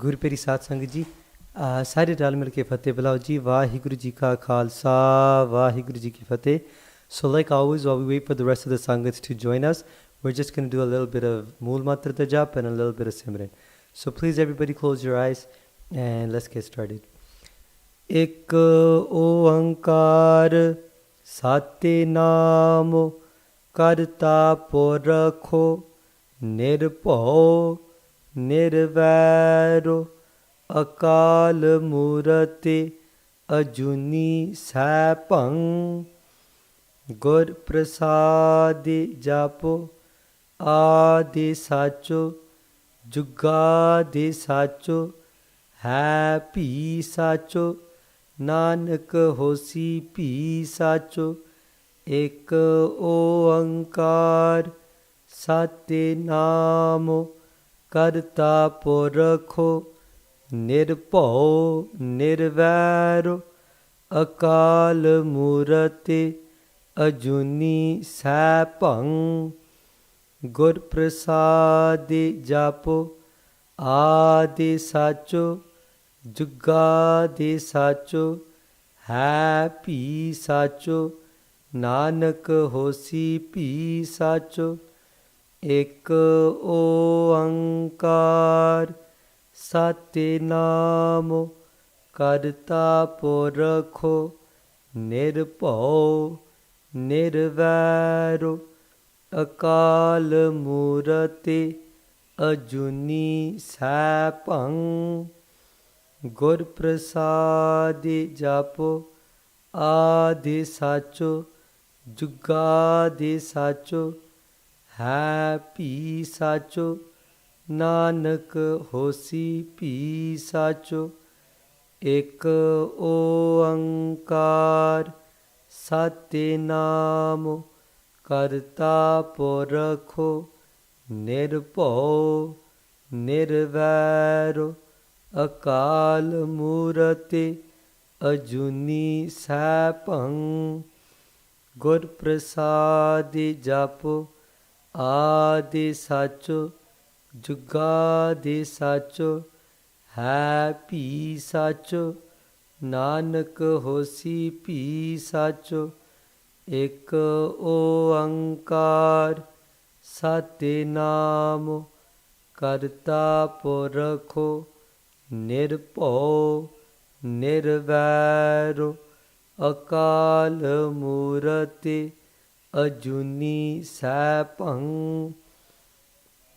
ਗੁਰਪ੍ਰੀਤ ਸਾਧ ਸੰਗਤ ਜੀ ਸਾਰੇ ਰਲ ਮਿਲ ਕੇ ਫਤਿਹ ਬੁਲਾਓ ਜੀ ਵਾਹਿਗੁਰੂ ਜੀ ਕਾ ਖਾਲਸਾ ਵਾਹਿਗੁਰੂ ਜੀ ਕੀ ਫਤਿਹ. So like always, while we wait for the rest of the Sangats to join us, we're just going to do a little bit of Mool Mantra Tajap and a little bit of Simran. So please everybody close your eyes and let's get started. Ik oankar sate namo karta porakho nirbhau ਨਿਰਵੈਰੋ ਅਕਾਲ ਮੂਰਤਿ ਅਜੂਨੀ ਸੈਭੰ ਗੁਰ ਪ੍ਰਸਾਦਿ ਜਾਪੋ ਆਦਿ ਸਾਚੋ ਜੁਗਾਦਿ ਸਾਚੋ ਹੈ ਭੀ ਸਾਚੋ ਨਾਨਕ ਹੋਸੀ ਭੀ ਸਾਚੋ ਇਕ ਓੰਕਾਰ ਸਤਿਨਾਮ ਕਰਤਾ ਪੁਰਖੋ ਨਿਰਭਉ ਨਿਰਵੈਰੁ ਅਕਾਲ ਮੂਰਤਿ ਅਜੂਨੀ ਸੈਭੰ ਗੁਰ ਪ੍ਰਸਾਦਿ ਜਾਪੋ ਆਦਿ ਸਾਚੋ ਜੁਗਾਦਿ ਸਾਚੋ ਹੈ ਭੀ ਸਾਚੋ ਨਾਨਕ ਹੋਸੀ ਭੀ ਸਾਚੋ ਇਕ ਓੰਕਾਰ ਸਤਿਨਾਮ ਕਰਤਾ ਪੁਰਖੋ ਨਿਰਭਉ ਨਿਰਵੈਰੁ ਅਕਾਲ ਮੂਰਤਿ ਅਜੂਨੀ ਸੈਭੰ ਗੁਰ ਪ੍ਰਸਾਦਿ ਜਾਪੋ ਆਦਿ ਸਾਚੋ ਜੁਗਾਦਿ ਸਾਚੋ ਹੈ ਭੀ ਸਾਚੋ ਨਾਨਕ ਹੋਸੀ ਭੀ ਸਾਚੋ ਇਕ ਓੰਕਾਰ ਸਤਿਨਾਮ ਕਰਤਾ ਪੁਰਖੋ ਨਿਰਭਉ ਨਿਰਵੈਰੁ ਅਕਾਲ ਮੂਰਤਿ ਅਜੂਨੀ ਸੈਭੰ ਗੁਰ ਪ੍ਰਸਾਦਿ ਜਾਪੋ ਆਦਿ ਸਾਚੋ ਜੁਗਾਦਿ ਸਾਚੋ ਹੈ ਭੀ ਸਾਚੋ ਨਾਨਕ ਹੋਸੀ ਭੀ ਸਾਚੋ ਇਕ ਓੰਕਾਰ ਸਤਿਨਾਮ ਕਰਤਾ ਪੁਰਖੋ ਨਿਰਭਉ ਨਿਰਵੈਰੁ ਅਕਾਲ ਮੂਰਤਿ ਅਜੂਨੀ ਸੈਭੰ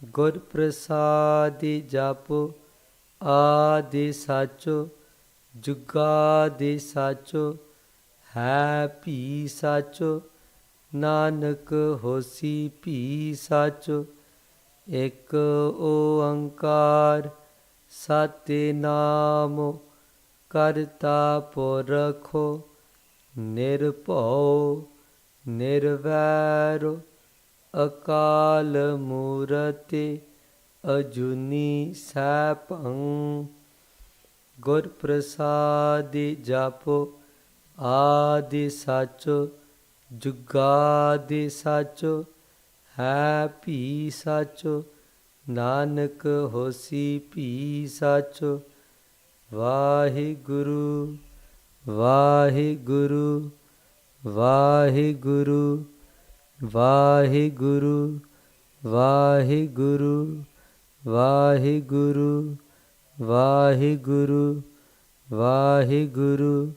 ਗੁਰ ਪ੍ਰਸਾਦਿ ਜਾਪੋ ਆਦਿ ਸਾਚੋ ਜੁਗਾਦਿ ਸਾਚੋ ਹੈ ਭੀ ਸਾਚੋ ਨਾਨਕ ਹੋਸੀ ਭੀ ਸਾਚੋ ਇਕ ਓੰਕਾਰ ਸਤਿਨਾਮ ਕਰਤਾ ਪੁਰਖੋ ਨਿਰਭਉ ਨਿਰਵੈਰੁ ਅਕਾਲ ਮੂਰਤਿ ਅਜੂਨੀ ਸੈਭੰ ਗੁਰ ਪ੍ਰਸਾਦਿ ਜਾਪੋ ਆਦਿ ਸਾਚੋ ਜੁਗਾਦਿ ਸਾਚੋ ਹੈ ਭੀ ਸਾਚੋ ਨਾਨਕ ਹੋਸੀ ਭੀ ਸਾਚੋ ਵਾਹਿਗੁਰੂ ਵਾਹਿਗੁਰੂ ਵਾਹਿਗੁਰੂ ਵਾਹਿਗੁਰੂ ਵਾਹਿਗੁਰੂ ਵਾਹਿਗੁਰੂ ਵਾਹਿਗੁਰੂ ਵਾਹਿਗੁਰੂ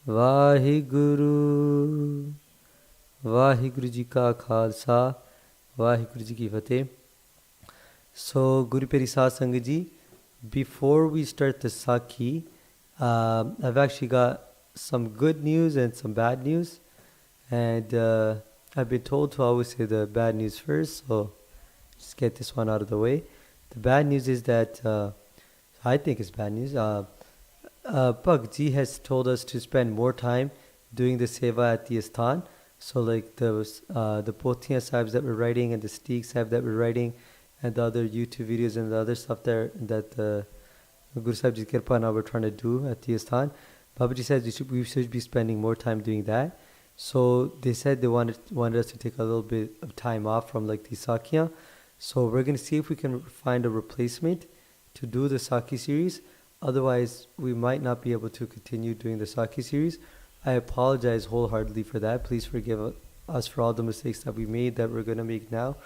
ਵਾਹਿਗੁਰੂ ਵਾਹਿਗੁਰੂ ਜੀ ਕਾ ਖਾਲਸਾ ਵਾਹਿਗੁਰੂ ਜੀ ਕੀ ਫਤਿਹ. So Gurupiri Saad Sangat Ji, before we start the Sakhi, I've actually got some good news and some bad news, and I've been told to always say the bad news first, so just get this one out of the way. The bad news is that I think it's bad news. Bhakt Ji has told us to spend more time doing the seva at the Asthan. So like the Pothiyan Sahibs that we're writing and the Steek Sahib that we're writing and the other YouTube videos and the other stuff there that Guru Sahib Ji's Kirpa now we're trying to do at the Asthan. Babaji says we should be spending more time doing that. So they said they wanted us to take a little bit of time off from like the Sakhiyan. So we're going to see if we can find a replacement to do the Sakhi series. Otherwise, we might not be able to continue doing the Sakhi series. I apologize wholeheartedly for that. Please forgive us for all the mistakes that we made, that we're gonna make now.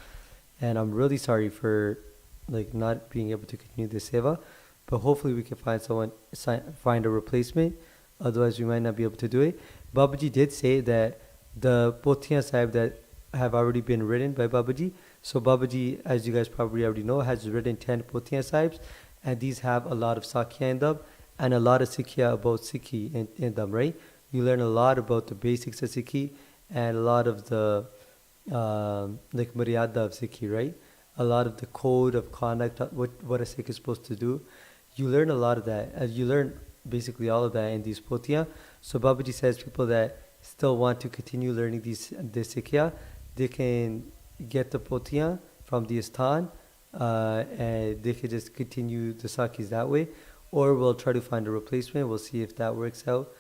And I'm really sorry for like not being able to continue the seva. But hopefully we can find a replacement. Otherwise, we might not be able to do it. Babaji did say that the Potiyan Sahib that have already been written by Babaji. So Babaji, as you guys probably already know, has written 10 Potiyan Sahibs, and these have a lot of Sakya in them and a lot of Sikya about Sikhi in them, right? You learn a lot about the basics of Sikhi and a lot of the like Maryada of Sikhi, right? A lot of the code of conduct, what a Sikh is supposed to do. You learn a lot of that. You learn basically all of that in these Potiyan. So Babaji says people that still want to continue learning this Sikya, they can get the Potiyan from the Isthan, and they can just continue the Sakhis that way, or we'll try to find a replacement. We'll see if that works out.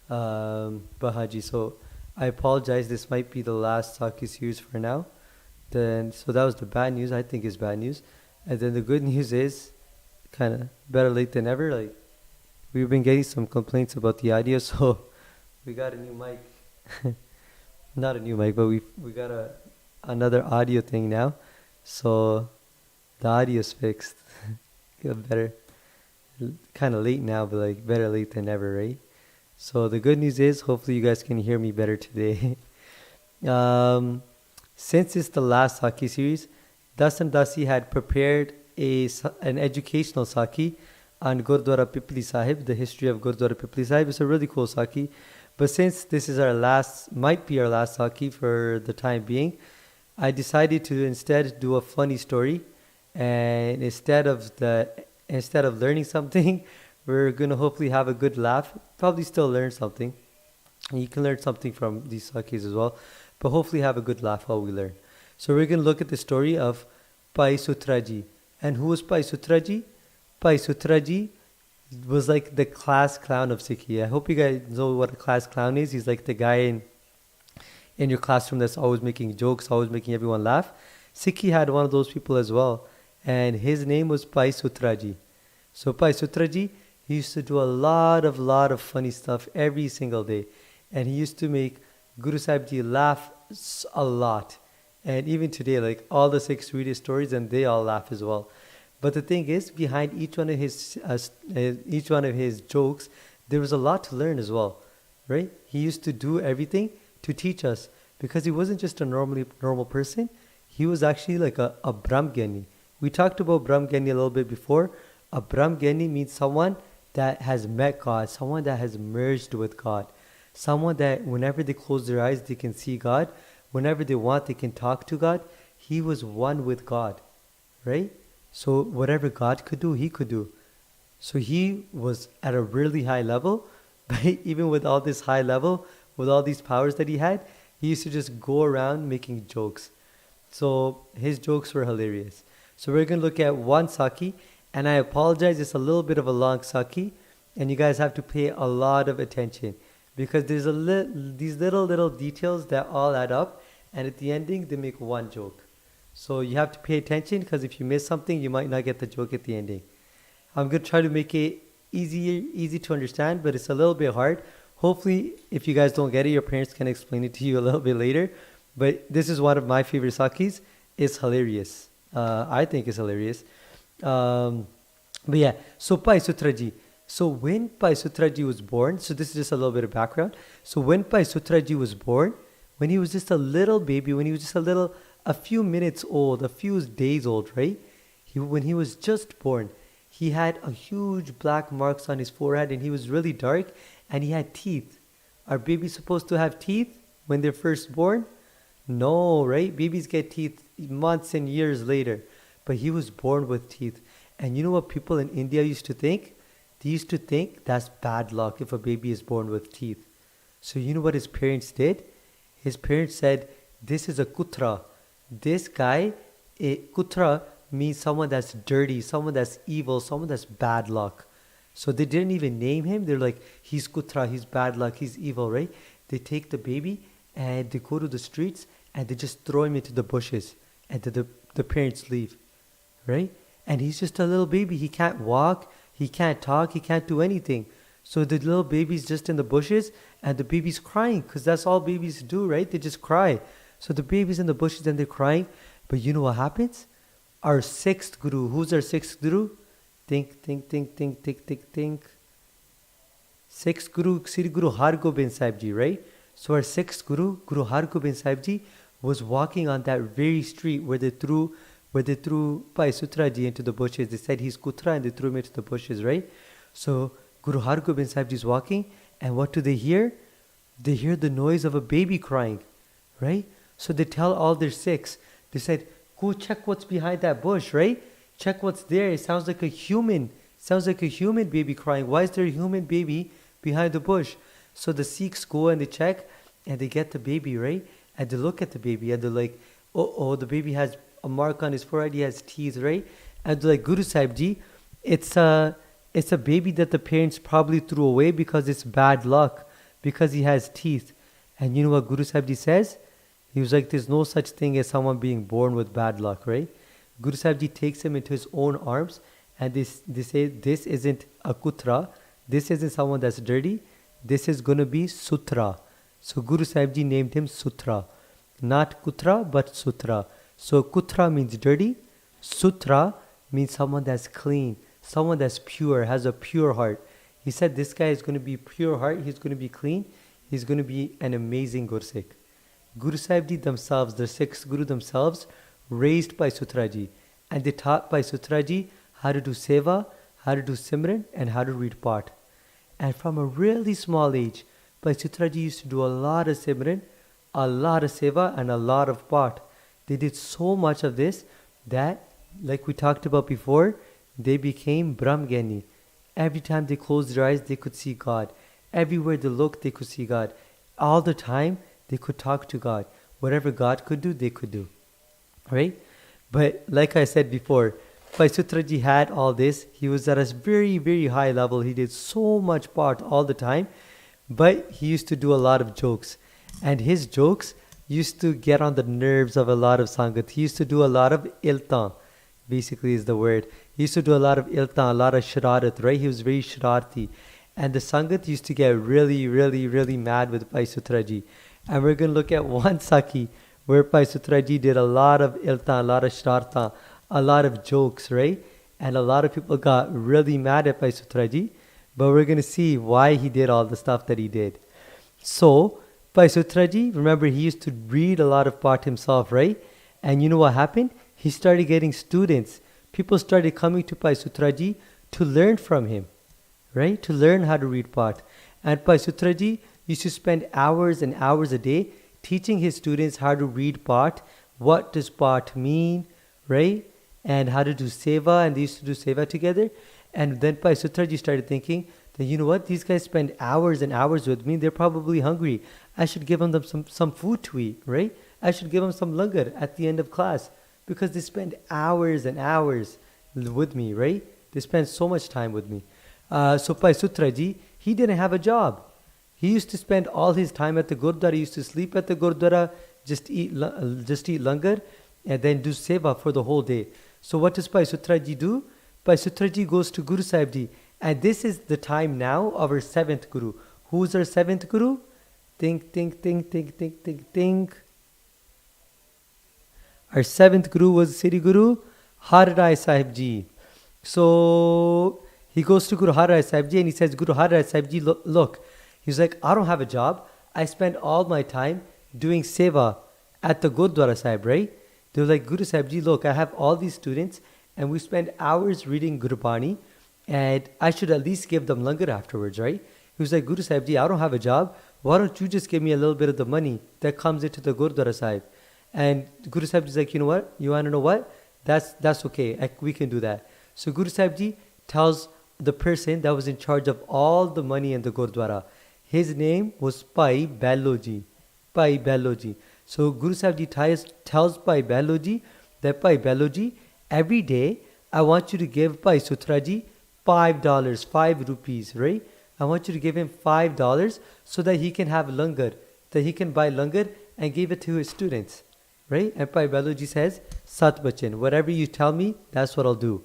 But Haji, so I apologize. This might be the last Sakhi series for now. So that was the bad news. I think it's bad news. And then the good news is kind of better late than never. Like, we've been getting some complaints about the audio, so we got a new mic. Not a new mic, but we got another audio thing now. So the audio's fixed. Better. Kind of late now, but like better late than never, right? So the good news is hopefully you guys can hear me better today. Since it's the last Sakhi series, Das and Dasi had prepared an educational Sakhi on Gurdwara Pipli Sahib, the history of Gurdwara Pipli Sahib. It's a really cool Sakhi. But since this is might be our last Sakhi for the time being, I decided to instead do a funny story. And instead of learning something, we're going to hopefully have a good laugh. Probably still learn something. And you can learn something from these Sakhis as well. But hopefully have a good laugh while we learn. So we're going to look at the story of Pai Suthrey. And who was Pai Suthrey? Pai Suthrey was like the class clown of Sikhi. I hope you guys know what a class clown is. He's like the guy in your classroom that's always making jokes, always making everyone laugh. Sikhi had one of those people as well. And his name was Pai Suthrey. So Pai Suthrey, he used to do a lot of funny stuff every single day. And he used to make Guru Sahib Ji laugh a lot. And even today, like all the Sikhs read his stories and they all laugh as well. But the thing is, behind each one of his jokes, there was a lot to learn as well, right? He used to do everything to teach us, because he wasn't just a normal person. He was actually like a Brahmgyani. We talked about Brahmgyani a little bit before. A Brahmgyani means someone that has met God, someone that has merged with God, someone that whenever they close their eyes, they can see God. Whenever they want, they can talk to God. He was one with God, right? So whatever God could do, he could do. So he was at a really high level, but even with all this high level, with all these powers that he had, he used to just go around making jokes. So his jokes were hilarious. So we're going to look at one Sakhi, and I apologize, it's a little bit of a long Sakhi, and you guys have to pay a lot of attention, because there's these little details that all add up, and at the ending, they make one joke. So you have to pay attention, because if you miss something, you might not get the joke at the ending. I'm going to try to make it easy to understand, but it's a little bit hard. Hopefully, if you guys don't get it, your parents can explain it to you a little bit later. But this is one of my favorite Sakhis. It's hilarious. I think it's hilarious. But yeah, so Pai Suthrey. So when Pai Suthrey was born, so this is just a little bit of background. So when Pai Suthrey was born, when he was just a little baby, when he was just a few minutes old, a few days old, right? When he was just born, he had a huge black marks on his forehead, and he was really dark, and he had teeth. Are babies supposed to have teeth when they're first born? No, right? Babies get teeth months and years later. But he was born with teeth. And you know what people in India used to think? They used to think that's bad luck if a baby is born with teeth. So you know what his parents did? His parents said, this is a kutra. This guy, kutra means someone that's dirty, someone that's evil, someone that's bad luck. So they didn't even name him. They're like, he's kutra, he's bad luck, he's evil, right? They take the baby and they go to the streets and they just throw him into the bushes, and the parents leave, right? And he's just a little baby. He can't walk, he can't talk, he can't do anything. So the little baby's just in the bushes and the baby's crying because that's all babies do, right? They just cry. So the baby's in the bushes and they're crying. But you know what happens? Our sixth guru, who's our sixth guru? Think. Sixth Guru, Sri Guru Hargobind Sahib Ji, right? So our sixth Guru, Guru Hargobind Sahib Ji, was walking on that very street where they threw Bhai Suthrey Ji into the bushes. They said he's Kutra and they threw him into the bushes, right? So Guru Hargobind Sahib Ji is walking, and what do they hear? They hear the noise of a baby crying, right? So they tell all their Sikhs, they said, go check what's behind that bush, right? Check what's there. It sounds like a human. Sounds like a human baby crying. Why is there a human baby behind the bush? So the Sikhs go and they check and they get the baby, right? And they look at the baby and they're like, oh, the baby has a mark on his forehead, he has teeth, right? And they're like, Guru Sahib Ji, it's a baby that the parents probably threw away because it's bad luck, because he has teeth. And you know what Guru Sahib Ji says? He was like, there's no such thing as someone being born with bad luck, right? Guru Sahib Ji takes him into his own arms and they say, this isn't a kutra, this isn't someone that's dirty, this is going to be Sutra. So Guru Sahib Ji named him Sutra. Not Kutra, but Sutra. So Kutra means dirty, Sutra means someone that's clean, someone that's pure, has a pure heart. He said this guy is going to be pure heart, he's going to be clean, he's going to be an amazing Gursikh. Guru Sahib Ji themselves, the sixth Guru themselves, raised Bhai Suthrey Ji, and they taught Bhai Suthrey Ji how to do seva, how to do simran, and how to read Path. And from a really small age, Bhai Suthrey Ji used to do a lot of simran, a lot of seva, and a lot of Path. They did so much of this that, like we talked about before, they became Brahmgyani. Every time they closed their eyes, they could see God. Everywhere they looked, they could see God. All the time, they could talk to God. Whatever God could do, they could do. Right? But like I said before, Bhai Suthrey Ji had all this. He was at a very, very high level. He did so much Path all the time. But he used to do a lot of jokes. And his jokes used to get on the nerves of a lot of Sangat. He used to do a lot of iltan, basically is the word. He used to do a lot of iltan, a lot of shararat, right? He was very shararti. And the Sangat used to get really, really, really mad with Bhai Suthrey Ji. And we're going to look at one Sakhi where Bhai Suthrey Ji did a lot of iltan, a lot of shararta, a lot of jokes, right? And a lot of people got really mad at Bhai Suthrey Ji. But we're going to see why he did all the stuff that he did. So, Bhai Suthrey Ji, remember he used to read a lot of Path himself, right? And you know what happened? He started getting students. People started coming to Bhai Suthrey Ji to learn from him, right? To learn how to read Path. And Bhai Suthrey Ji used to spend hours and hours a day teaching his students how to read Path, what does Path mean, right? And how to do seva, and they used to do seva together. And then Bhai Suthrey Ji started thinking that, you know what, these guys spend hours and hours with me, they're probably hungry. I should give them some food to eat, right? I should give them some langar at the end of class because they spend hours and hours with me, right? They spend so much time with me. So Bhai Suthrey Ji, he didn't have a job. He used to spend all his time at the Gurdwara. He used to sleep at the Gurdwara, just eat langar, and then do seva for the whole day. So what does Bhai Suthrey Ji do? Bhai Suthrey Ji goes to Guru Sahib Ji. And this is the time now of our seventh Guru. Who's our seventh Guru? Think. Our seventh Guru was Sri Guru Har Rai Sahib Ji. So he goes to Guru Har Rai Sahib Ji and he says, Guru Har Rai Sahib Ji, look. He's like, I don't have a job. I spend all my time doing seva at the Gurdwara Sahib, right? They're like, Guru Sahib Ji, look, I have all these students and we spend hours reading Gurbani and I should at least give them langar afterwards, right? He was like, Guru Sahib Ji, I don't have a job. Why don't you just give me a little bit of the money that comes into the Gurdwara Sahib? And Guru Sahib Ji is like, you know what? You want to know what? That's okay. We can do that. So Guru Sahib Ji tells the person that was in charge of all the money in the Gurdwara. His name was Bhai Bello Ji. Bhai Bello Ji. So Guru Sahib Ji tells Bhai Bello Ji that Bhai Bello Ji, every day I want you to give Bhai Suthrey Ji $5, 5 rupees, right? I want you to give him $5 so that he can have langar, that he can buy langar and give it to his students, right? And Bhai Bello Ji says, Sat Bachan, whatever you tell me, that's what I'll do.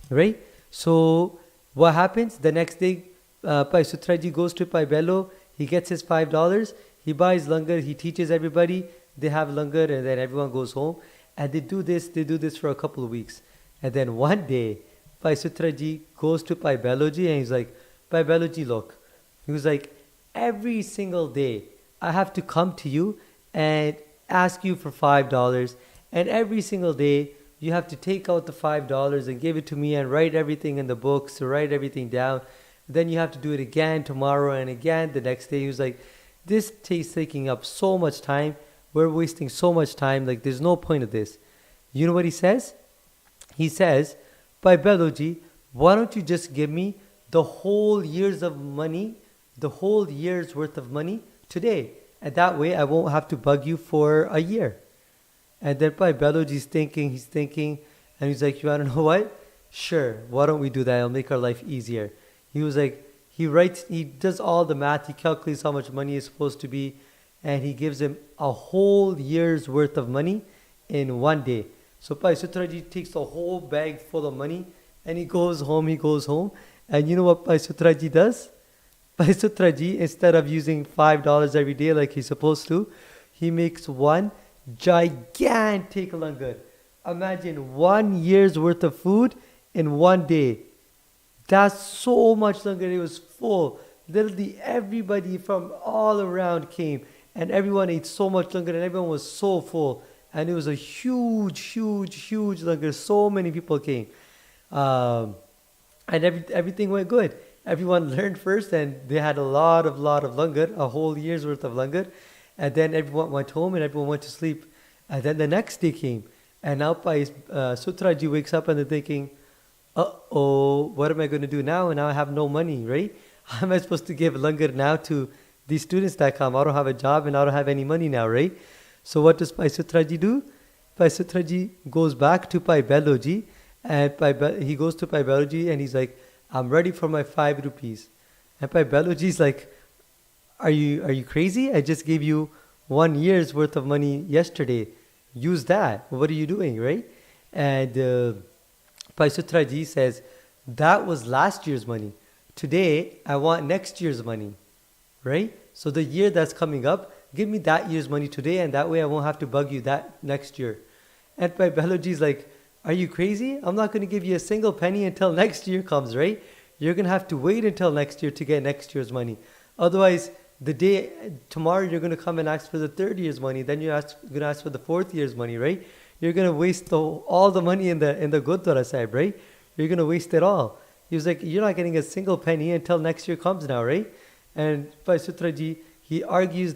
right? So what happens? The next day, Bhai Sutraji goes to Bhai Bello. He gets his $5. He buys langar. He teaches everybody. They have langar, and then everyone goes home. And they do this. They do this for a couple of weeks. And then one day, Bhai Sutraji goes to Bhai Belloji, and he's like, Bhai Belloji, look. He was like, every single day, I have to come to you and ask you for $5. And every single day, you have to take out the $5 and give it to me and write everything in the books, to write everything down. Then you have to do it again tomorrow and again the next day. He was like, this takes taking up so much time. We're wasting so much time. Like, there's no point of this. You know what he says? He says, Bhai Beloji, why don't you just give me the whole year's of money, the whole year's worth of money today? And that way I won't have to bug you for a year. And then Bhai Beloji's thinking, and he's like, you want to know what? Sure, why don't we do that? It'll make our life easier. He was like, he does all the math, he calculates how much money is supposed to be, and he gives him a whole year's worth of money in one day. So Bhai Sutraji takes the whole bag full of money, and he goes home, and you know what Bhai Sutraji does? Bhai Sutraji, instead of using $5 every day like he's supposed to, he makes one gigantic langar. Imagine 1 year's worth of food in one day. That's so much langar. It was full. Literally everybody from all around came, and everyone ate so much langar, and everyone was so full. And it was a huge langar. So many people came. And everything went good. Everyone learned first, and they had a lot of langar, a whole year's worth of langar. And then everyone went home and everyone went to sleep. And then the next day came. And now Bhai Sutraji wakes up and they're thinking, uh-oh, what am I going to do now? And now I have no money, right? How am I supposed to give langar now to these students that come? I don't have a job and I don't have any money now, right? So what does Bhai Sutraji do? Bhai Sutraji goes back to Bhai Beloji. And he goes to Bhai Beloji and he's like, I'm ready for my 5 rupees. And Bhai Beloji is like, Are you crazy? I just gave you 1 year's worth of money yesterday. Use that. What are you doing, right? And Bhai Sutraji says, that was last year's money. Today, I want next year's money, right? So the year that's coming up, give me that year's money today, and that way I won't have to bug you that next year. And Bhai Beloji is like, are you crazy? I'm not going to give you a single penny until next year comes, right? You're going to have to wait until next year to get next year's money. Otherwise, the day tomorrow you're going to come and ask for the 3rd year's money, then you're going to ask for the 4th year's money, right? You're going to waste all the money in the Gurdwara Sahib, right? You're going to waste it all. He was like, you're not getting a single penny until next year comes now, right? And Bhai Sutraji,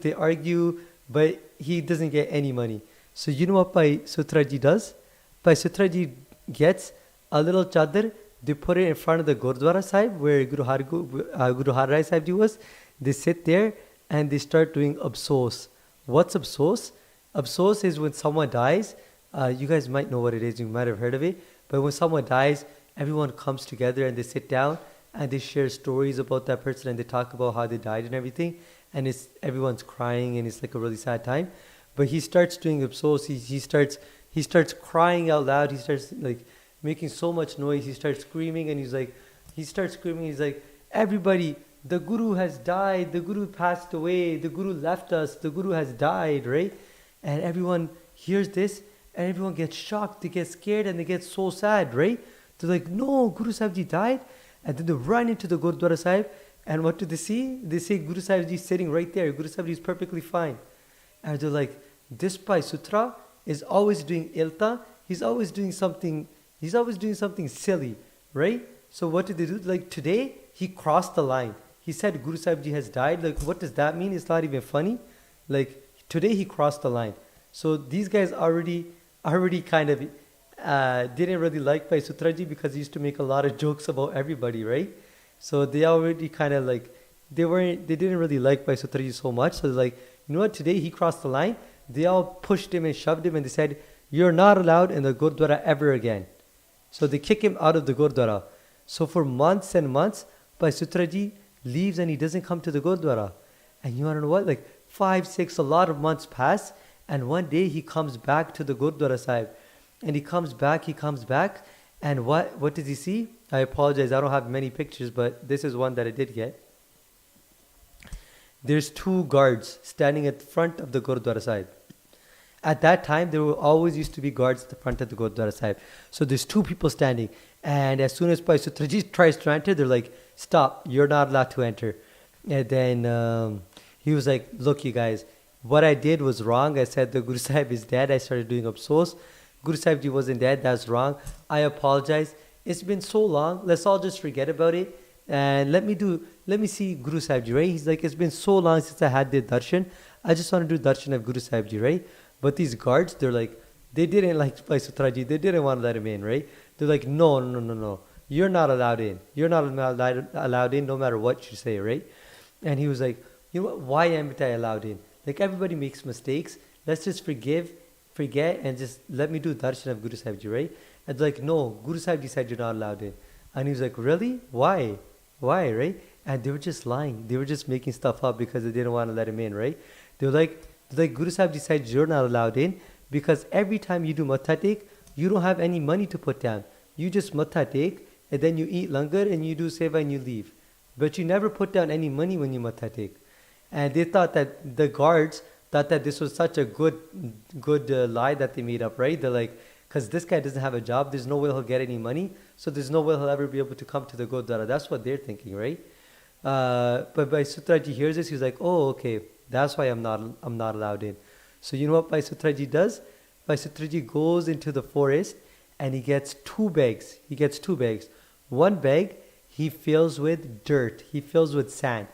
they argue, but he doesn't get any money. So you know what Bhai Sutraji does? Bhai Sutraji gets a little chadar, they put it in front of the Gurdwara Sahib where Guru Har Rai Sahib Ji was. They sit there and they start doing absos. What's absos? Absos is when someone dies. You guys might know what it is. You might have heard of it. But when someone dies, everyone comes together and they sit down and they share stories about that person and they talk about how they died and everything. And everyone's crying and it's like a really sad time. But he starts doing absos. He starts crying out loud. He starts like making so much noise. He starts screaming and he's like, everybody, the Guru has died, the Guru passed away, the Guru left us, the Guru has died, right? And everyone hears this and everyone gets shocked, they get scared and they get so sad, right? They're like, no, Guru Sahib Ji died. And then they run into the Gurdwara Sahib and what do they see? They see Guru Sahib Ji sitting right there. Guru Sahib Ji is perfectly fine. And they're like, this Bhai Sutra is always doing ilta, he's always doing something silly, right? So what did they do? Like today, he crossed the line. He said Guru Sahib Ji has died. Like, what does that mean? It's not even funny. Like, today he crossed the line. So these guys already kind of didn't really like Bhai Sutraji because he used to make a lot of jokes about everybody, right? So they already kind of like, they didn't really like Bhai Sutraji so much. So they're like, you know what? Today he crossed the line. They all pushed him and shoved him and they said, you're not allowed in the Gurdwara ever again. So they kick him out of the Gurdwara. So for months and months, Bhai Sutraji leaves and he doesn't come to the Gurdwara. And you want to know what? Like 5, 6, a lot of months pass. And one day he comes back to the Gurdwara Sahib. And he comes back. And what does he see? I apologize, I don't have many pictures, but this is one that I did get. There's two guards standing at the front of the Gurdwara Sahib. At that time, there were always used to be guards at the front of the Gurdwara Sahib. So there's two people standing. And as soon as Bhai Suthraji tries to enter, they're like, stop, you're not allowed to enter. And then he was like, look, you guys, what I did was wrong. I said the Guru Sahib is dead. I started doing absos. Guru Sahib Ji wasn't dead. That's wrong. I apologize. It's been so long. Let's all just forget about it. And let me see Guru Sahib Ji, right? He's like, it's been so long since I had the darshan. I just want to do darshan of Guru Sahib Ji, right? But these guards, they're like, they didn't like Bhai Suthraji. They didn't want to let him in, right? They're like, no. You're not allowed in. You're not allowed in no matter what you say, right? And he was like, you know what? Why am I allowed in? Like, everybody makes mistakes. Let's just forget, and just let me do darshan of Guru Sahib Ji, right? And they're like, no, Guru Sahib Ji said you're not allowed in. And he was like, really? Why, right? And they were just lying. They were just making stuff up because they didn't want to let him in, right? They were like Guru Sahib Ji said you're not allowed in because every time you do matha tek, you don't have any money to put down. You just matha tek, and then you eat langar and you do seva and you leave. But you never put down any money when you matha tek. And they thought that the guards thought that this was such a good lie that they made up, right? They're like, because this guy doesn't have a job, there's no way he'll get any money, so there's no way he'll ever be able to come to the Gurdwara. That's what they're thinking, right? But Bhai Suthraji hears this, he's like, oh, okay, that's why I'm not allowed in. So you know what Bhai Suthraji does? Bhai Suthraji goes into the forest and he gets two bags. One bag he fills with dirt, he fills with sand.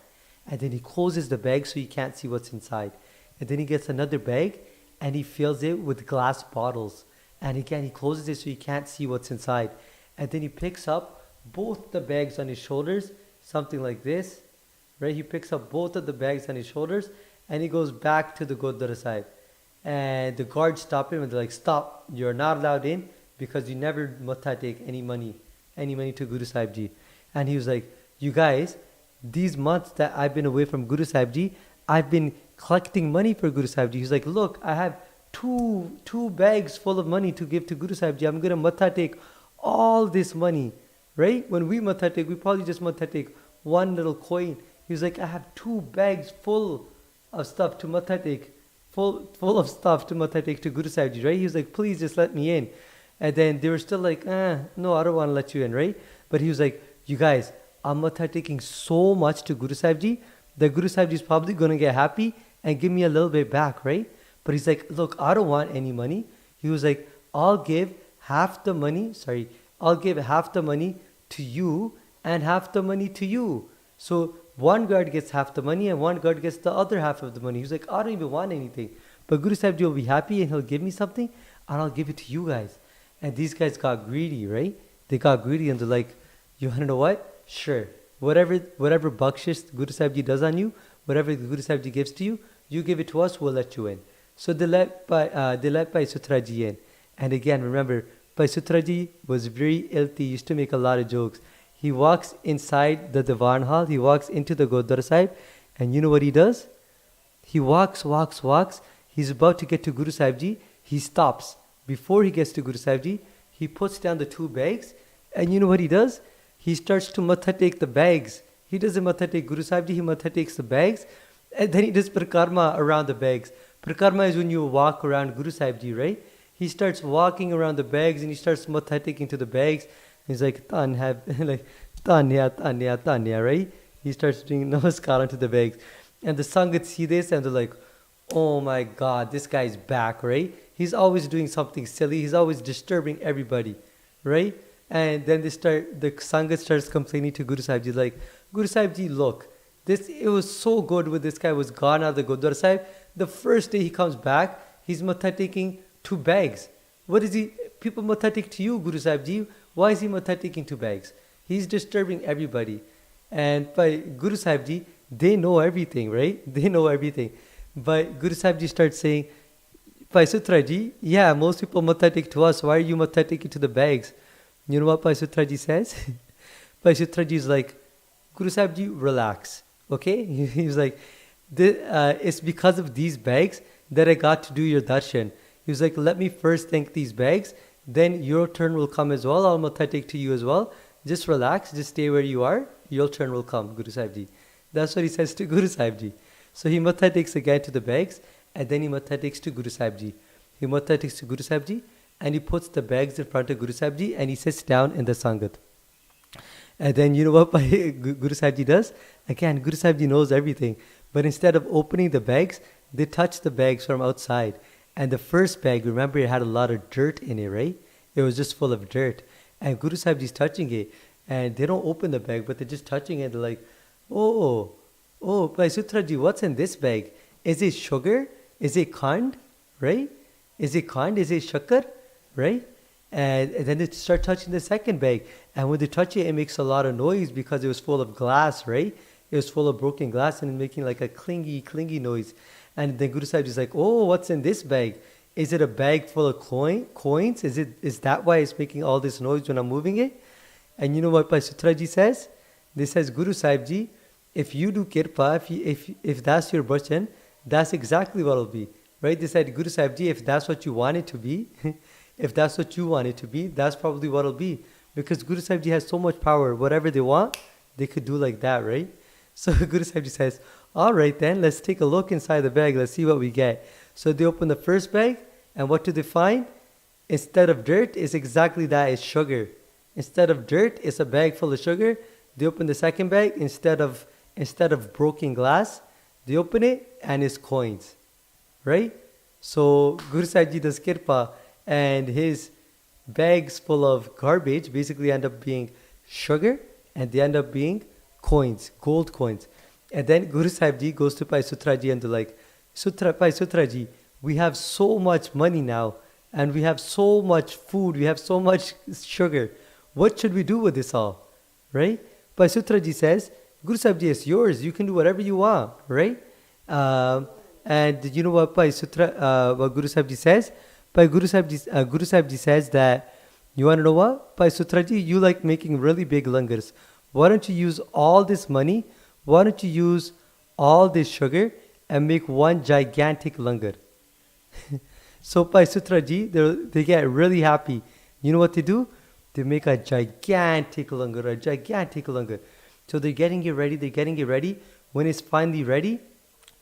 And then he closes the bag so you can't see what's inside. And then he gets another bag and he fills it with glass bottles. And again, he closes it so you can't see what's inside. And then he picks up both the bags on his shoulders, something like this, right? He picks up both of the bags on his shoulders and he goes back to the Gurdwara Sahib. And the guards stop him and they're like, stop, you're not allowed in because you never matha take any money to Guru Sahib Ji. And he was like, you guys, these months that I've been away from Guru Sahib Ji, I've been collecting money for Guru Sahib Ji. He's like, look, I have two bags full of money to give to Guru Sahib Ji. I'm going to matha take all this money, right? When we matha take, we probably just matha take one little coin. He was like, I have 2 bags full of stuff to matha take, full of stuff to matha take to Guru Sahib Ji, right? He was like, please just let me in. And then they were still like, no, I don't want to let you in, right? But he was like, you guys, I'm matha taking so much to Guru Sahib Ji that Guru Sahib Ji is probably going to get happy and give me a little bit back, right? But he's like, look, I don't want any money. He was like, I'll give half the money to you and half the money to you. So one guard gets half the money and one guard gets the other half of the money. He was like, I don't even want anything. But Guru Sahib Ji will be happy and he'll give me something and I'll give it to you guys. And these guys got greedy, right? They got greedy and they're like, you want to know what? Sure. Whatever bakshish Guru Sahib Ji does on you, whatever Guru Sahib Ji gives to you, you give it to us, we'll let you in. So they let Bhai Suthraji in. And again, remember, Bhai Suthraji was very ilty, used to make a lot of jokes. He walks inside the Diwan hall, he walks into the Gurdwara Sahib, and you know what he does? He walks. He's about to get to Guru Sahib Ji. He stops. Before he gets to Guru Sahib Ji, he puts down the 2 bags, and you know what he does? He starts to matha take the bags. He doesn't matha take Guru Sahib Ji, he matha takes the bags, and then he does parikrama around the bags. Parikrama is when you walk around Guru Sahib Ji, right? He starts walking around the bags and he starts matha taking to the bags. He's like, Tanya, right? He starts doing namaskaram to the bags. And the Sangat see this and they're like, oh my God, this guy's back, right? He's always doing something silly. He's always disturbing everybody, right? And then the Sangat starts complaining to Guru Sahib Ji, like, Guru Sahib Ji, look, it was so good when this guy was gone out of the Gurdwara Sahib. The first day he comes back, he's matha taking 2 bags. What is he? People matha take to you, Guru Sahib Ji. Why is he matha taking 2 bags? He's disturbing everybody. And by Guru Sahib Ji, they know everything, right? They know everything. But Guru Sahib Ji starts saying, Bhai Suthraji, yeah, most people matha take to us. Why are you matha taking to the bags? You know what Bhai Suthraji says? Bhai Suthraji is like, Guru Sahib Ji, relax. Okay? He was like, it's because of these bags that I got to do your darshan. He was like, let me first thank these bags, then your turn will come as well. I'll matha take to you as well. Just relax, just stay where you are. Your turn will come, Guru Sahib Ji. That's what he says to Guru Sahib Ji. So he matha takes again to the bags, and then he matha takes to Guru Sahib Ji. He matha takes to Guru Sahib Ji, and he puts the bags in front of Guru Sahib Ji, and he sits down in the Sangat. And then you know what Guru Sahib Ji does? Again, Guru Sahib Ji knows everything. But instead of opening the bags, they touch the bags from outside. And the first bag, remember, it had a lot of dirt in it, right? It was just full of dirt. And Guru Sahib Ji is touching it. And they don't open the bag, but they're just touching it. They're like, oh, Bhai Suthrey Ji, what's in this bag? Is it sugar? Is it khand? Right? Is it khand? Is it shakar? Right? And then they start touching the second bag. And when they touch it, it makes a lot of noise because it was full of glass, right? It was full of broken glass and making like a clingy noise. And then Guru Sahib is like, oh, what's in this bag? Is it a bag full of coins? Is that why it's making all this noise when I'm moving it? And you know what Bhai Suthrey Ji says? They says, Guru Sahib Ji, if you do kirpa, if that's your bachan, that's exactly what it'll be. Right? They said, Guru Sahib Ji, if that's what you want it to be, if that's what you want it to be, that's probably what it'll be. Because Guru Sahib Ji has so much power. Whatever they want, they could do like that, right? So Guru Sahib Ji says, all right then, let's take a look inside the bag. Let's see what we get. So they open the first bag, and what do they find? Instead of dirt, it's exactly that. It's sugar. Instead of dirt, it's a bag full of sugar. They open the second bag. Instead of broken glass, they open it, and it's coins. Right? So Guru Sahib Ji does kirpa, and his bags full of garbage basically end up being sugar, and they end up being coins, gold coins. And then Guru Sahib Ji goes to Bhai Suthrey Ji and they're like, Bhai Suthrey Ji, we have so much money now, and we have so much food, we have so much sugar. What should we do with this all? Right? Bhai Suthrey Ji says, Guru Sahib Ji, it's yours. You can do whatever you want. Right? And you know what what Guru Sahib Ji says? Guru Sahib Ji says that, you want to know what? Bhai Suthrey Ji, you like making really big langars. Why don't you use all this money? Why don't you use all this sugar and make one gigantic langar? So Bhai Suthrey Ji, they get really happy. You know what they do? They make a gigantic langar. So they're getting it ready. When it's finally ready,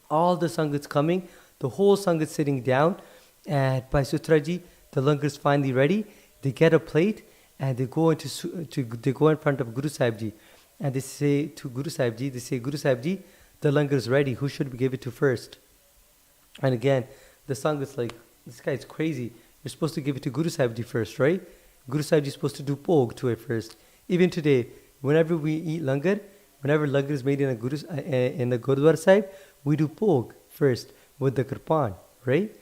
all the Sangat's coming. The whole Sangat's sitting down. And Bhai Suthrey Ji, the langar's finally ready. They get a plate and they go in front of Guru Sahib Ji. And they say to Guru Sahib Ji, Guru Sahib Ji, the langar is ready. Who should we give it to first? And again, the Sangat's like, this guy is crazy. You're supposed to give it to Guru Sahib Ji first, right? Guru Sahib Ji is supposed to do pog to it first. Even today, whenever we eat langar, whenever langar is made in a Gurudwara Sahib, we do pog first with the kirpan, right?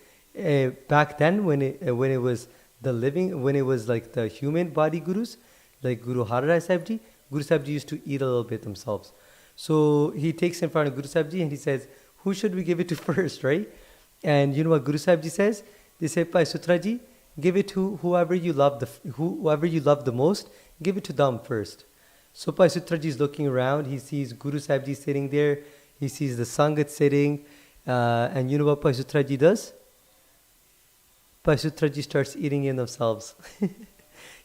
Back then, when it was like the human body gurus, like Guru Har Rai Sahib Ji, Guru Sahib Ji used to eat a little bit themselves. So he takes in front of Guru Sahib Ji and he says, who should we give it to first, right? And you know what Guru Sahib Ji says? They say, Bhai Suthrey Ji, give it to whoever you love the most, give it to them first. So Bhai Suthrey Ji is looking around. He sees Guru Sahib Ji sitting there. He sees the Sangat sitting. And you know what Bhai Suthrey Ji does? Bhai Suthrey Ji starts eating in themselves.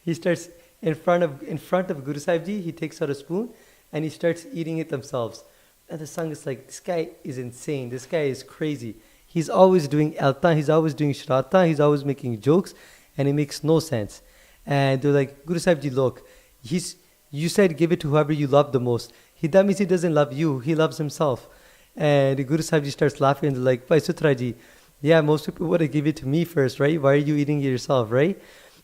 He starts in front of Guru Sahib Ji. He takes out a spoon and he starts eating it themselves. And the Sangat's like, this guy is insane. This guy is crazy. He's always doing alta. He's always doing shrata. He's always making jokes, and it makes no sense. And they're like, Guru Sahib Ji, look, you said give it to whoever you love the most. That means he doesn't love you. He loves himself. And Guru Sahib Ji starts laughing and they're like, Bhai Suthrey Ji, yeah, most people would have give it to me first, right? Why are you eating it yourself, right?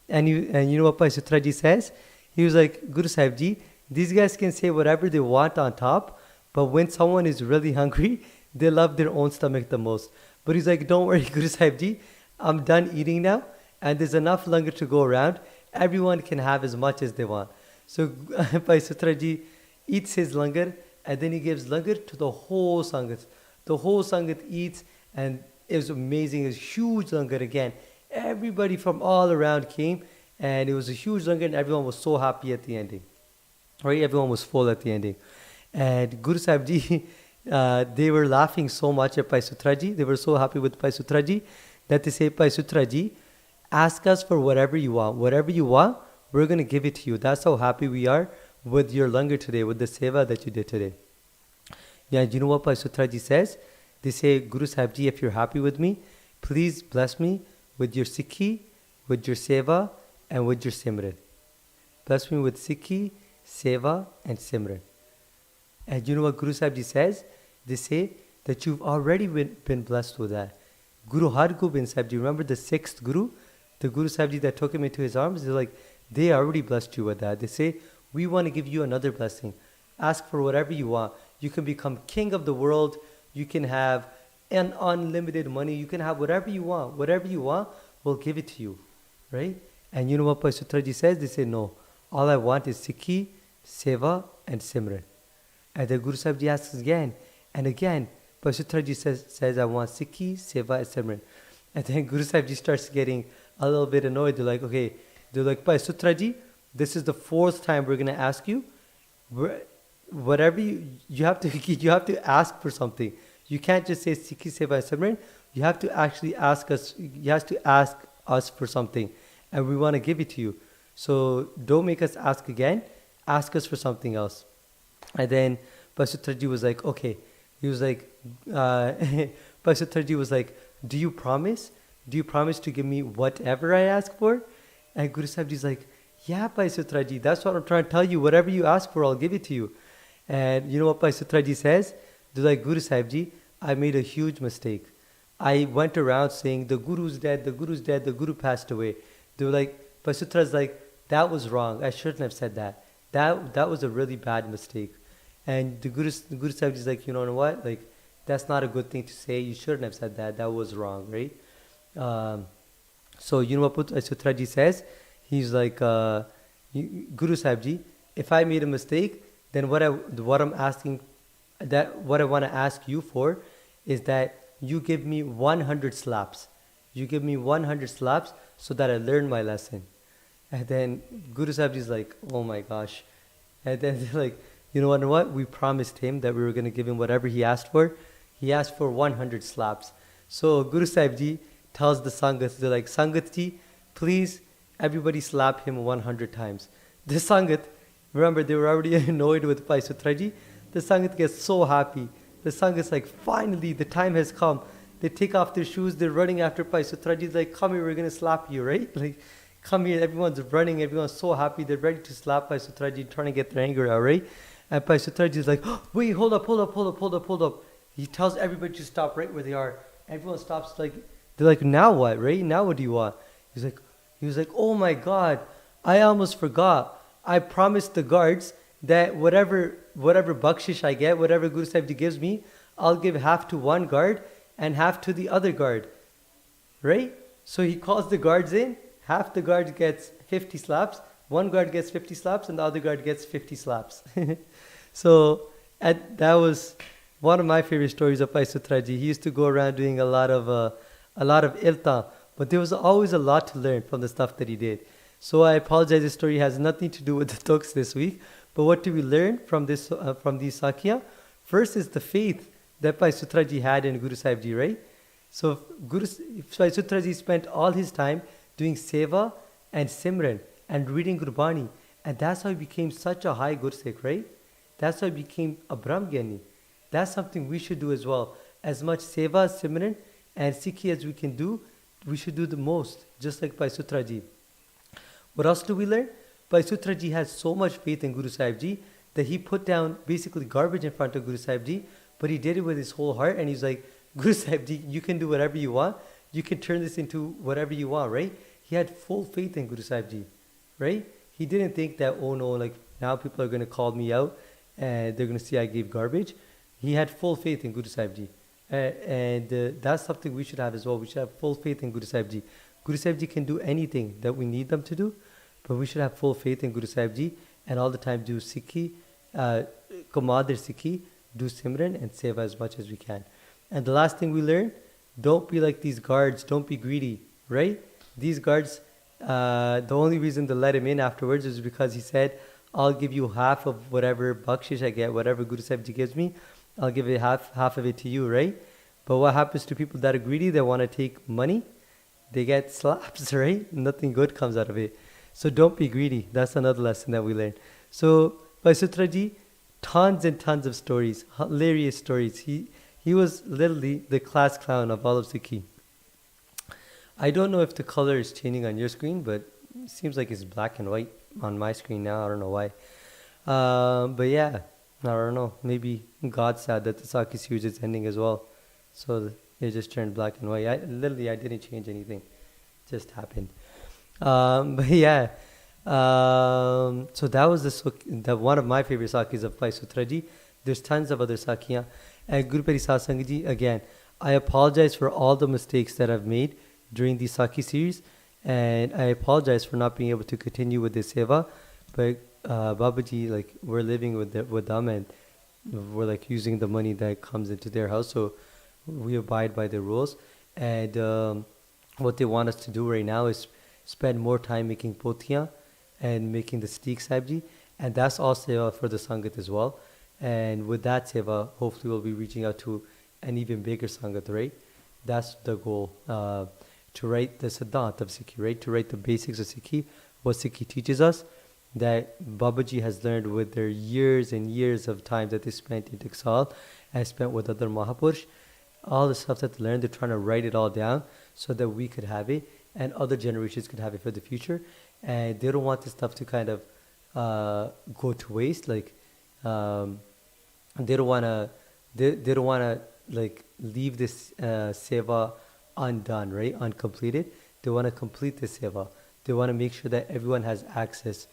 And you know what Bhai Suthrey Ji says? He was like, Guru Sahib Ji, these guys can say whatever they want on top, but when someone is really hungry, they love their own stomach the most. But he's like, don't worry, Guru Sahib Ji, I'm done eating now, and there's enough langar to go around. Everyone can have as much as they want. So Bhai Suthrey Ji eats his langar, and then he gives langar to the whole Sangat. The whole Sangat eats, and it was amazing. It was huge langar again. Everybody from all around came, and it was a huge langar, and everyone was so happy at the ending. Right? Everyone was full at the ending. And Guru Sahib Ji, they were laughing so much at Bhai Suthrey Ji. They were so happy with Bhai Suthrey Ji that they say, Bhai Suthrey Ji, ask us for whatever you want. Whatever you want, we're going to give it to you. That's how happy we are with your langar today, with the seva that you did today. Yeah, you know what Bhai Suthrey Ji says? They say, Guru Sahib Ji, if you're happy with me, please bless me with your Sikhi, with your seva, and with your Simran. Bless me with Sikhi, seva, and Simran. And you know what Guru Sahib Ji says? They say that you've already been blessed with that. Guru Har Gobind Sahib Ji, remember the 6th Guru? The Guru Sahib Ji that took him into his arms? They're like, they already blessed you with that. They say, we want to give you another blessing. Ask for whatever you want. You can become king of the world. You can have an unlimited money. You can have whatever you want. Whatever you want, we'll give it to you. Right? And you know what Bhai Suthrey Ji says? They say, no. All I want is Sikhi, Seva, and Simran. And then Guru Sahib Ji asks again and again. Bhai Suthrey Ji says, I want Sikhi, Seva, and Simran. And then Guru Sahib Ji starts getting a little bit annoyed. They're like, okay. They're like, Bhai Suthrey Ji, this is the 4th time we're going to ask you. Whatever you have to ask for something. You can't just say Sikhi, Seva, and Simran. You have to actually ask us. You have to ask us for something. And we want to give it to you. So don't make us ask again. Ask us for something else. And then Bhai Suthrey Ji was like, okay. He was like, Bhai Suthrey Ji was like, do you promise? Do you promise to give me whatever I ask for? And Guru Sahib Ji is like, yeah, Bhai Suthrey Ji, that's what I'm trying to tell you. Whatever you ask for, I'll give it to you. And you know what Bhai Suthrey Ji says? They're like, Guru Sahib Ji, I made a huge mistake. I went around saying, the Guru's dead, the Guru's dead, the Guru passed away. They were like, Bhai Sutra's like, that was wrong. I shouldn't have said that. That was a really bad mistake. And the Guru Sahib Ji is like, you know what? Like, that's not a good thing to say. You shouldn't have said that. That was wrong, right? So you know what Suthrey Ji says? He's like, Guru Sahib Ji, if I made a mistake, then what I want to ask you for is that you give me 100 slaps. You give me 100 slaps so that I learn my lesson. And then Guru Sahib Ji is like, oh my gosh. And then they're like, you know what? We promised him that we were going to give him whatever he asked for. He asked for 100 slaps. So Guru Sahib Ji tells the Sangat, they're like, Sangat Ji, please, everybody slap him 100 times. The Sangat, remember, they were already annoyed with Bhai Suthrey Ji. The Sangat gets so happy. The Sangat's like, finally, the time has come. They take off their shoes, they're running after Bhai Suthrey Ji. Like, come here, we're going to slap you, right? Like, come here, everyone's running, everyone's so happy. They're ready to slap Bhai Suthrey Ji, trying to get their anger out, right? And Bhai Suthrey Ji is like, oh, wait, hold up. He tells everybody to stop right where they are. Everyone stops, like, they're like, now what, right? Now what do you want? He was like, oh my God, I almost forgot. I promised the guards that whatever bakshish I get, whatever Guru Sahib Ji gives me, I'll give half to one guard and half to the other guard. Right? So he calls the guards in. Half the guard gets 50 slaps. One guard gets 50 slaps and the other guard gets 50 slaps. So that was one of my favorite stories of Bhai Suthrey Ji. He used to go around doing a lot of ilta, but there was always a lot to learn from the stuff that he did. So I apologize, this story has nothing to do with the talks this week. But what do we learn from this from these Sakhiya? First is the faith that Bhai Suthrey Ji had in Guru Sahib Ji, right? So Bhai Suthrey Ji spent all his time doing seva and simran and reading Gurbani. And that's how he became such a high Gursikh, right? That's how he became a Brahmgyani. That's something we should do as well. As much seva, simran and Sikhi as we can do, we should do the most, just like Bhai Suthrey Ji. What else do we learn? Bhai Suthrey Ji has so much faith in Guru Sahib Ji that he put down basically garbage in front of Guru Sahib Ji, but he did it with his whole heart, and he's like, Guru Sahib Ji, you can do whatever you want. You can turn this into whatever you want, right? He had full faith in Guru Sahib Ji, right? He didn't think that, oh no, like now people are going to call me out and they're going to see I gave garbage. He had full faith in Guru Sahib Ji. And that's something we should have as well. We should have full faith in Guru Sahib Ji. Guru Sahib Ji can do anything that we need them to do, but we should have full faith in Guru Sahib Ji and all the time do Sikhi, Kamadr Sikhi, do Simran and Seva as much as we can. And the last thing we learn, don't be like these guards, don't be greedy, right? These guards, the only reason they let him in afterwards is because he said, I'll give you half of whatever bakshish I get, whatever Guru Sahib Ji gives me, I'll give it half of it to you, right? But what happens to people that are greedy, they want to take money, they get slaps, right? Nothing good comes out of it. So don't be greedy. That's another lesson that we learned. So by Sutraji, tons and tons of stories, hilarious stories. He was literally the class clown of all of Sikhi. I don't know if the color is changing on your screen, but it seems like it's black and white on my screen now. I don't know why. But yeah, I don't know. Maybe God said that the Sakhi series is ending as well. So it just turned black and white. I didn't change anything. It just happened. But yeah. So that was the one of my favorite Sakhis of Bhai Sutraji. There's tons of other Sakhiyan. And Guru Piyaree Sangat Ji, again, I apologize for all the mistakes that I've made during the Sakhi series. And I apologize for not being able to continue with this seva. But Babaji, like, we're living with them, and we're like using the money that comes into their house. So we abide by the rules. And what they want us to do right now is spend more time making potiyan and making the steak sabji. And that's all seva for the Sangat as well. And with that seva, hopefully we'll be reaching out to an even bigger Sangat, right? That's the goal. To write the Siddhant of Sikhi, right? To write the basics of Sikhi, what Sikhi teaches us, that Babaji has learned with their years and years of time that they spent in Tiksal and spent with other Mahapurush. All the stuff that they learned, they're trying to write it all down so that we could have it and other generations could have it for the future. And they don't want this stuff to kind of go to waste. Like, they don't want to like leave this seva undone, right? Uncompleted. They want to complete this seva. They want to make sure that everyone has access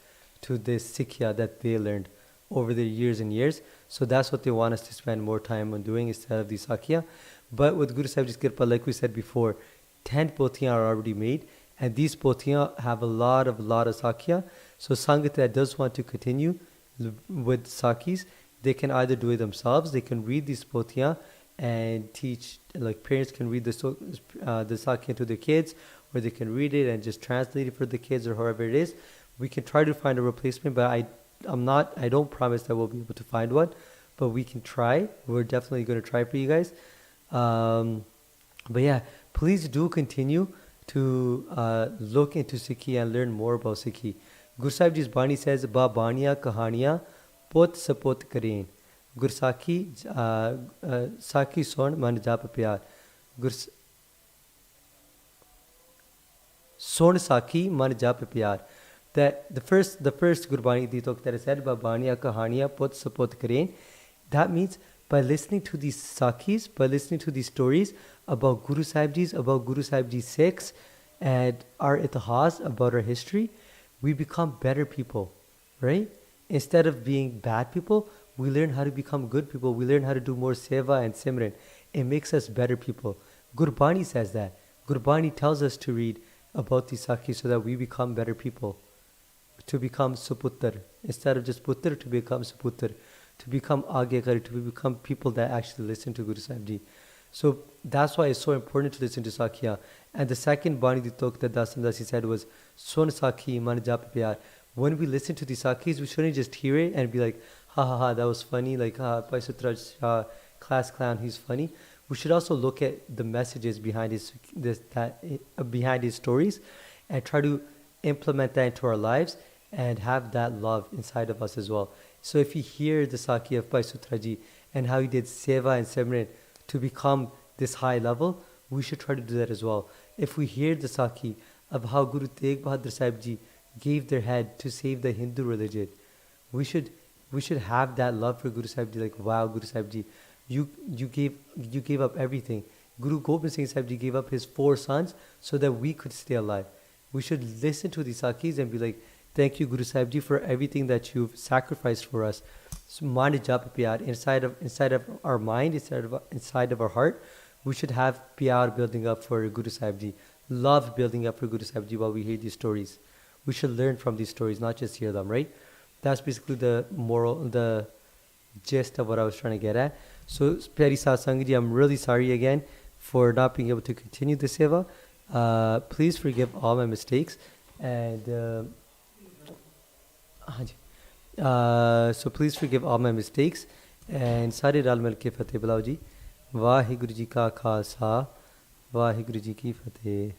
to this Sikhya that they learned over the years and years. So that's what they want us to spend more time on doing instead of the Sakya. But with Guru Sahib Ji's Kirpa, like we said before, 10 potiyan are already made, and these potiyan have a lot of Sakya. So Sangat that does want to continue with Sakhis, they can either do it themselves, they can read these potiyan and teach, like parents can read the Sakya to their kids, or they can read it and just translate it for the kids or however it is. We can try to find a replacement, but I don't promise that we'll be able to find one, but we can try. We're definitely going to try for you guys. But yeah, please do continue to look into Sikhi and learn more about Sikhi. Guru Sahib Ji's Bani says, Ba Baniya Kahaniya Pot Sapot Kareen. Gursakhi Sakhi Son Man Jap Pyar. Son Sakhi Man Jap Pyar. That the first Gurbani Ditok that is said, Ba Baniya Kahaniya Pot Sapot Kareen. That means by listening to these Sakhis, by listening to these stories about Guru Sahib Ji's Sikhs, and our itihas, about our history, we become better people, right? Instead of being bad people, we learn how to become good people. We learn how to do more seva and simran. It makes us better people. Gurbani says that. Gurbani tells us to read about these Sakhis so that we become better people. To become suputtar. Instead of just puttar, to become suputtar. To become agyakari, to become people that actually listen to Guru Sahib Ji. So that's why it's so important to listen to Sakhiya. And the second Bani Ditok that Dasandasi said was, Son Sakhi Man Jap Pyar. When we listen to the Sakhis, we shouldn't just hear it and be like, ha ha ha, that was funny, like, Bhai Sutraj Shah, class clown, he's funny. We should also look at the messages behind behind his stories and try to implement that into our lives and have that love inside of us as well. So if you hear the Sakhi of Bhai Sutraji and how he did seva and simran to become this high level, we should try to do that as well. If we hear the Sakhi of how Guru Tegh Bahadur Sahib Ji gave their head to save the Hindu religion, we should have that love for Guru Sahib Ji, like, wow, Guru Sahib Ji, you gave up everything. Guru Gobind Singh Sahib Ji gave up his 4 sons so that we could stay alive. We should listen to the Sakhis and be like, thank you, Guru Sahib Ji, for everything that you've sacrificed for us. So, man jap pyar, inside of our mind, inside of our heart, we should have pyar building up for Guru Sahib Ji, love building up for Guru Sahib Ji while we hear these stories. We should learn from these stories, not just hear them, right? That's basically the gist of what I was trying to get at. So, Piyaree Sangat Ji, I'm really sorry again for not being able to continue the seva. Please forgive all my mistakes. And so please forgive all my mistakes. And Sare Ral Mil Ke Fateh Bulao Ji. Vaheguru Ji Ka Khalsa, Vaheguru Ji Ki Fateh.